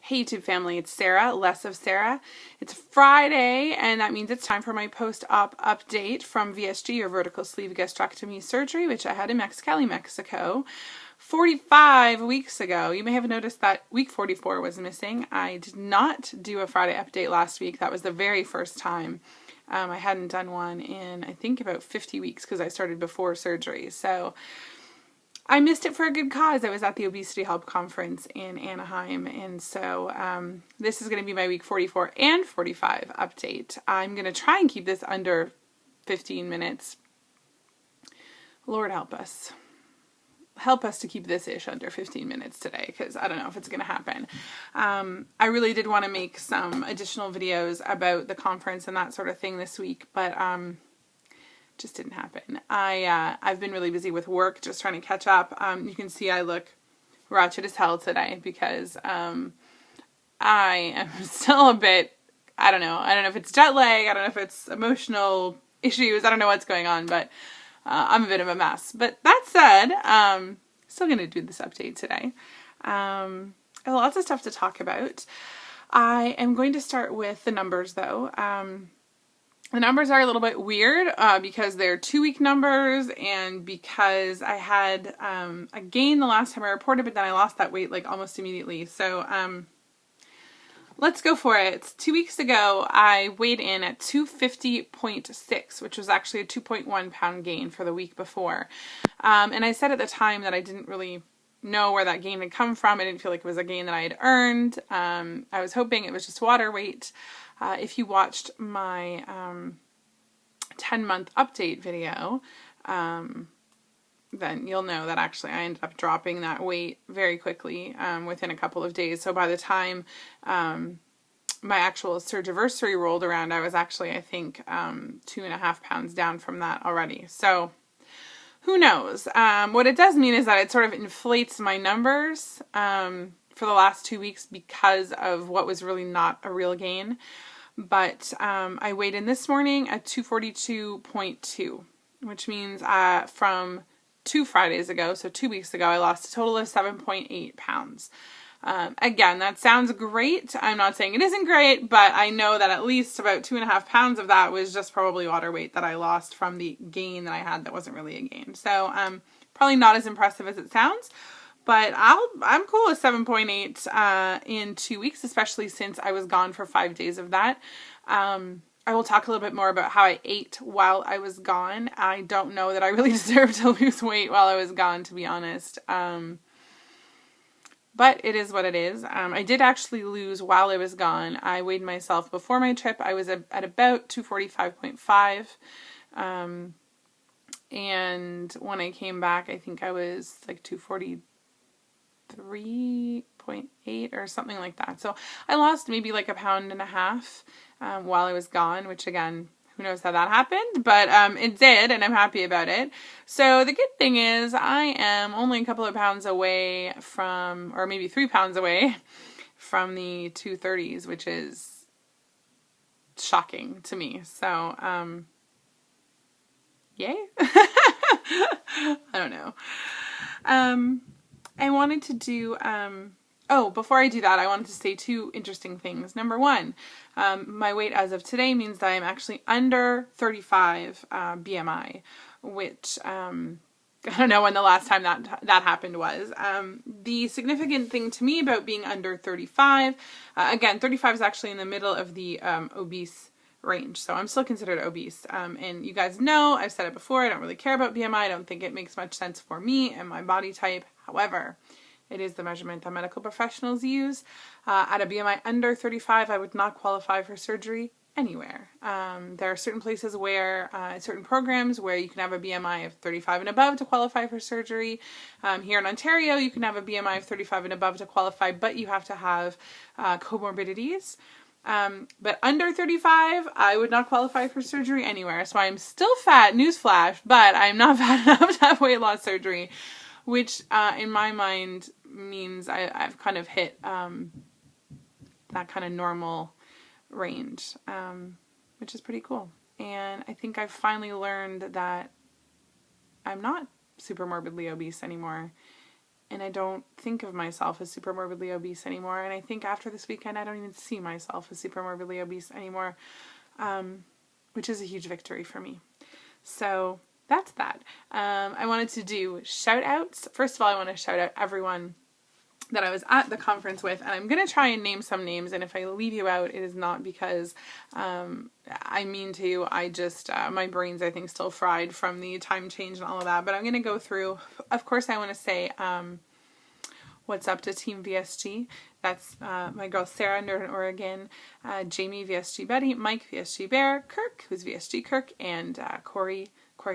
Hey YouTube family, it's Sarah, LessOfSarah. It's Friday, and that means it's time for my post-op update from VSG, or vertical sleeve gastrectomy surgery, which I had in Mexicali, Mexico, 45 weeks ago. You may have noticed that week 44 was missing. I did not do a Friday update last week. That was the very first time. I hadn't done one in, I think, about 50 weeks because I started before surgery. So I missed it for a good cause. I was at the Obesity Help Conference in Anaheim, and so this is going to be my week 44 and 45 update. I'm going to try and keep this under 15 minutes. Lord help us. Help us to keep this ish under 15 minutes today, because I don't know if it's going to happen. I really did want to make some additional videos about the conference and that sort of thing this week, but just didn't happen. I've been really busy with work, just trying to catch up. You can see I look ratchet as hell today because I am still a bit, I don't know if it's jet lag, I don't know if it's emotional issues, I don't know what's going on, but I'm a bit of a mess. But that said, still going to do this update today. I have lots of stuff to talk about. I am going to start with the numbers though. The numbers are a little bit weird because they're 2-week numbers, and because I had a gain the last time I reported, but then I lost that weight like almost immediately. So let's go for it. 2 weeks ago, I weighed in at 250.6, which was actually a 2.1 pound gain for the week before. And I said at the time that I didn't really know where that gain had come from. I didn't feel like it was a gain that I had earned. I was hoping it was just water weight. If you watched my 10-month update video, then you'll know that actually I ended up dropping that weight very quickly within a couple of days. So by the time my actual surgiversary rolled around, I was actually, I think, 2.5 pounds down from that already. So who knows? What it does mean is that it sort of inflates my numbers for the last 2 weeks because of what was really not a real gain. But I weighed in this morning at 242.2, which means from 2 Fridays ago, so 2 weeks ago, I lost a total of 7.8 pounds. Again, that sounds great. I'm not saying it isn't great, but I know that at least about 2.5 pounds of that was just probably water weight that I lost from the gain that I had that wasn't really a gain. So probably not as impressive as it sounds, but I'm cool with 7.8 in 2 weeks, especially since I was gone for 5 days of that. I will talk a little bit more about how I ate while I was gone. I don't know that I really deserved to lose weight while I was gone, to be honest. But it is what it is. I did actually lose while I was gone. I weighed myself before my trip. I was at about 245.5. And when I came back, I think I was like 243.8 or something like that. So I lost maybe like 1.5 pounds while I was gone, which again, who knows how that happened, but it did, and I'm happy about it. So the good thing is I am only a couple of pounds away from, or maybe 3 pounds away from the 230s, which is shocking to me. So, yay? I don't know. I wanted to do, before I do that, I wanted to say 2 interesting things. Number 1, my weight as of today means that I'm actually under 35 BMI, which I don't know when the last time that happened was. The significant thing to me about being under 35, again, 35 is actually in the middle of the obese range, so I'm still considered obese. And you guys know, I've said it before, I don't really care about BMI. I don't think it makes much sense for me and my body type. However, it is the measurement that medical professionals use. At a BMI under 35, I would not qualify for surgery anywhere. There are certain places where, certain programs where you can have a BMI of 35 and above to qualify for surgery. Here in Ontario, you can have a BMI of 35 and above to qualify, but you have to have comorbidities. But under 35, I would not qualify for surgery anywhere. So I'm still fat, newsflash, but I'm not fat enough to have weight loss surgery, which in my mind means I've kind of hit that kind of normal range, which is pretty cool. And I think I've finally learned that I'm not super morbidly obese anymore. and I don't think of myself as super morbidly obese anymore. And I think after this weekend, I don't even see myself as super morbidly obese anymore, which is a huge victory for me. So that's that. I wanted to do shout outs. First of all, I want to shout out everyone that I was at the conference with, and I'm going to try and name some names, and if I leave you out, it is not because I mean to. I just, my brain's, I think, still fried from the time change and all of that, but I'm going to go through. Of course, I want to say what's up to Team VSG. That's my girl Sarah, Northern Oregon, Jamie, VSG Betty, Mike, VSG Bear, Kirk, who's VSG Kirk, and Corey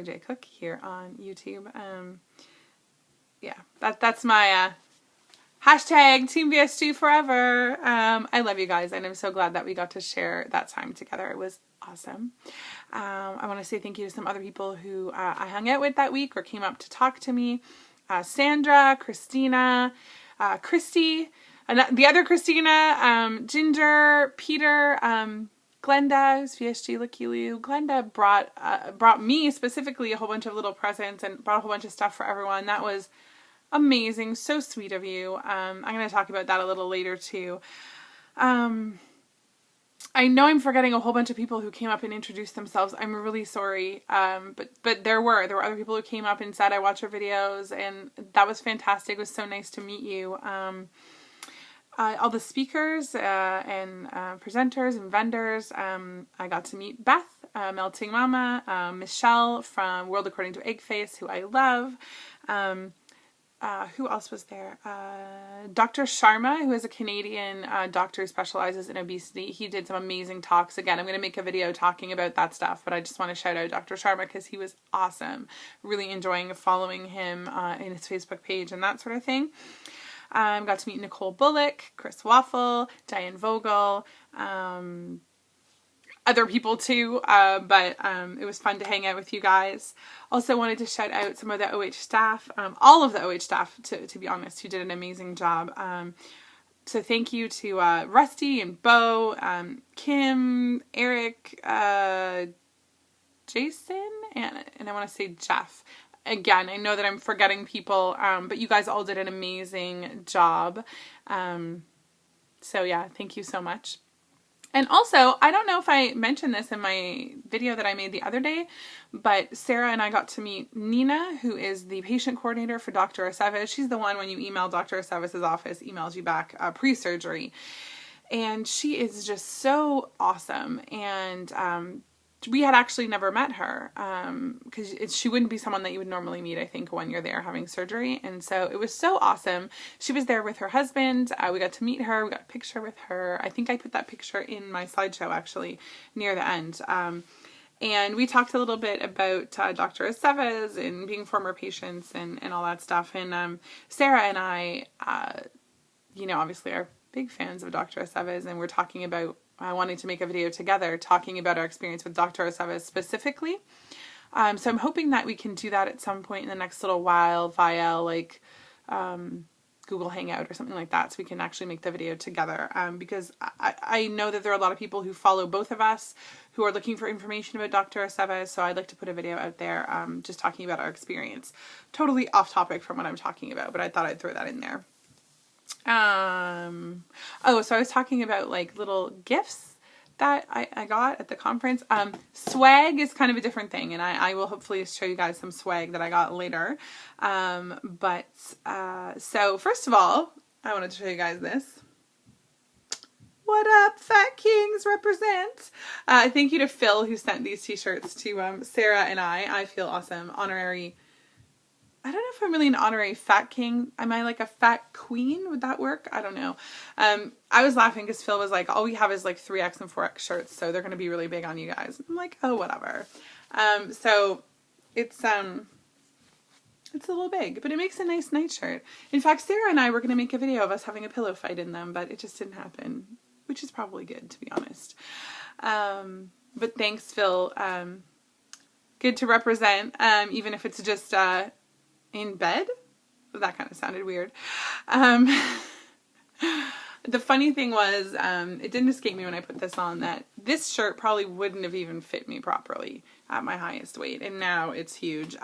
J. Cook here on YouTube. Yeah, that's my hashtag Team VSG forever. I love you guys, and I'm so glad that we got to share that time together. It was awesome. I want to say thank you to some other people who I hung out with that week or came up to talk to me. Sandra, Christina, Christy, the other Christina, Ginger, Peter, Glenda, who's VSG Lakilu. Glenda brought me specifically a whole bunch of little presents and brought a whole bunch of stuff for everyone. That was amazing. So sweet of you. I'm going to talk about that a little later too. I know I'm forgetting a whole bunch of people who came up and introduced themselves. I'm really sorry. But there were other people who came up and said, I watch your videos, and that was fantastic. It was so nice to meet you. All the speakers and presenters and vendors. I got to meet Beth, Melting Mama, Michelle from World According to Eggface, who I love. Who else was there? Dr. Sharma, who is a Canadian doctor who specializes in obesity. He did some amazing talks. Again, I'm going to make a video talking about that stuff, but I just want to shout out Dr. Sharma because he was awesome. Really enjoying following him in his Facebook page and that sort of thing. Got to meet Nicole Bullock, Chris Waffle, Diane Vogel, other people too, but it was fun to hang out with you guys. Also wanted to shout out some of the OH staff, all of the OH staff, to be honest, who did an amazing job. So thank you to Rusty and Bo, Kim, Eric, Jason, and I want to say Jeff. Again, I know that I'm forgetting people, but you guys all did an amazing job. So yeah, thank you so much. And also, I don't know if I mentioned this in my video that I made the other day, but Sarah and I got to meet Nina, who is the patient coordinator for Dr. Aceves. She's the one, when you email Dr. Aceves' office, emails you back pre-surgery. And she is just so awesome. And we had actually never met her because she wouldn't be someone that you would normally meet, I think, when you're there having surgery. And so it was so awesome. She was there with her husband. We got to meet her. We got a picture with her. I think I put that picture in my slideshow, actually, near the end. And we talked a little bit about Dr. Aceves and being former patients and all that stuff. And Sarah and I, obviously are big fans of Dr. Aceves, and we're talking about wanting to make a video together talking about our experience with Dr. Aceves specifically. So I'm hoping that we can do that at some point in the next little while via Google Hangout or something like that, so we can actually make the video together. Because I know that there are a lot of people who follow both of us who are looking for information about Dr. Aceves, so I'd like to put a video out there just talking about our experience. Totally off topic from what I'm talking about, but I thought I'd throw that in there. So I was talking about little gifts that I got at the conference. Swag is kind of a different thing, and I will hopefully show you guys some swag that I got later. So first of all, I wanted to show you guys this. What up, Fat Kings represent? Thank you to Phil, who sent these t-shirts to Sarah and I. I feel awesome. Honorary, I don't know if I'm really an honorary fat king. Am I like a fat queen? Would that work? I don't know. I was laughing because Phil was like, all we have is 3X and 4X shirts, so they're going to be really big on you guys. I'm like, oh, whatever. So it's a little big, but it makes a nice nightshirt. In fact, Sarah and I were going to make a video of us having a pillow fight in them, but it just didn't happen, which is probably good, to be honest. But thanks, Phil. Good to represent, even if it's just in bed. That kind of sounded weird. The funny thing was, it didn't escape me when I put this on that this shirt probably wouldn't have even fit me properly at my highest weight, and now it's huge.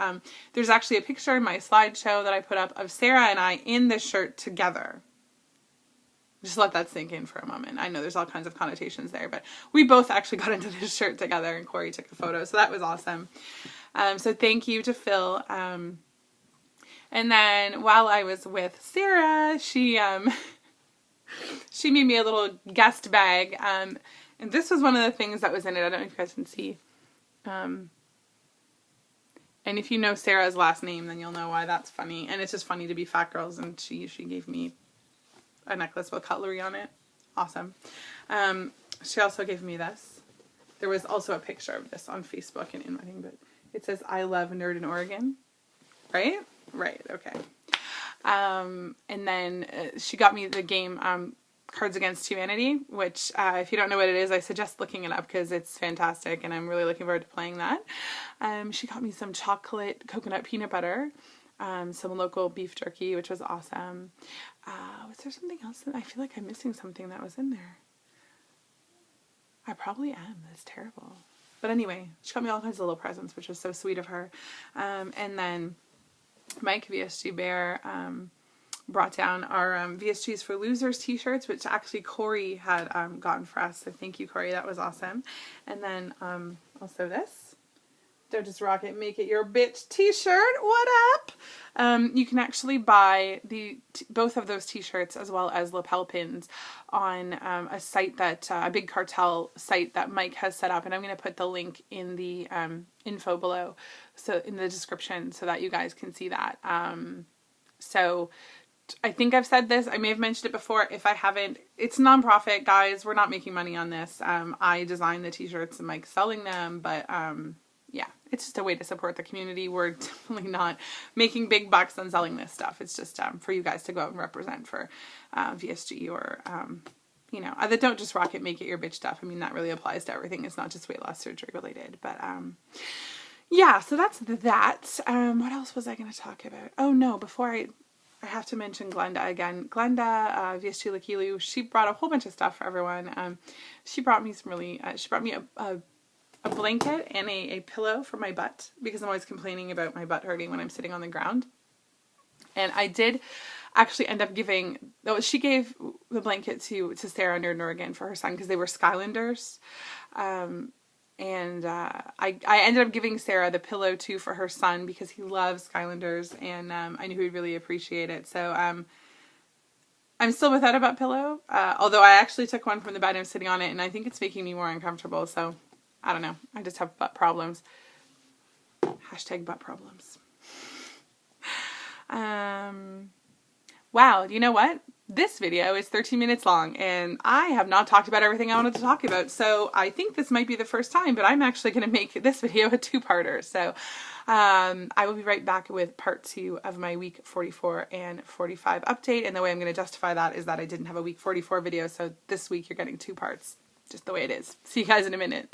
There's actually a picture in my slideshow that I put up of Sarah and I in this shirt together. Just let that sink in for a moment. I know there's all kinds of connotations there, but we both actually got into this shirt together, and Corey took a photo, so that was awesome. So thank you to Phil. And then while I was with Sarah, she made me a little guest bag, and this was one of the things that was in it. I don't know if you guys can see. And if you know Sarah's last name, then you'll know why that's funny. And it's just funny to be fat girls, and she gave me a necklace with cutlery on it. Awesome. She also gave me this. There was also a picture of this on Facebook and in my thing, but it says, "I love Nerd in Oregon." Right? Right, okay. And then she got me the game Cards Against Humanity, which if you don't know what it is, I suggest looking it up because it's fantastic and I'm really looking forward to playing that. She got me some chocolate coconut peanut butter, some local beef jerky, which was awesome. Was there something else that I feel like I'm missing something that was in there? I probably am. That's terrible. But anyway, she got me all kinds of little presents, which was so sweet of her. And then Mike, VSG Bear, brought down our VSGs for Losers t-shirts, which actually Corey had gotten for us. So thank you, Corey. That was awesome. And then also this. Don't just rock it, make it your bitch t-shirt. What up? You can actually buy both of those t-shirts as well as lapel pins on a site that, a big cartel site that Mike has set up. And I'm going to put the link in the info below, so in the description, so that you guys can see that. So I think I've said this. I may have mentioned it before. If I haven't, it's nonprofit, guys. We're not making money on this. I designed the t-shirts and Mike's selling them, but yeah, it's just a way to support the community. We're definitely not making big bucks on selling this stuff. It's just for you guys to go out and represent for VSG or, you know, that don't just rock it, make it your bitch stuff. I mean, that really applies to everything. It's not just weight loss surgery related, but yeah, so that's that. What else was I going to talk about? Oh no, before I have to mention Glenda again. Glenda, VSG Lakilu, she brought a whole bunch of stuff for everyone. She brought me some really, she brought me a blanket and a pillow for my butt, because I'm always complaining about my butt hurting when I'm sitting on the ground. And I did actually end up giving, she gave the blanket to Sarah Nerd in Oregon for her son, because they were Skylanders. And I ended up giving Sarah the pillow too for her son, because he loves Skylanders, and I knew he would really appreciate it. So I'm still without a butt pillow, although I actually took one from the bed and I'm sitting on it, and I think it's making me more uncomfortable. So I don't know. I just have butt problems. Hashtag butt problems. Wow, you know what? This video is 13 minutes long, and I have not talked about everything I wanted to talk about, so I think this might be the first time, but I'm actually going to make this video a two-parter. So I will be right back with part 2 of my week 44 and 45 update, and the way I'm going to justify that is that I didn't have a week 44 video, so this week you're getting 2 parts, just the way it is. See you guys in a minute.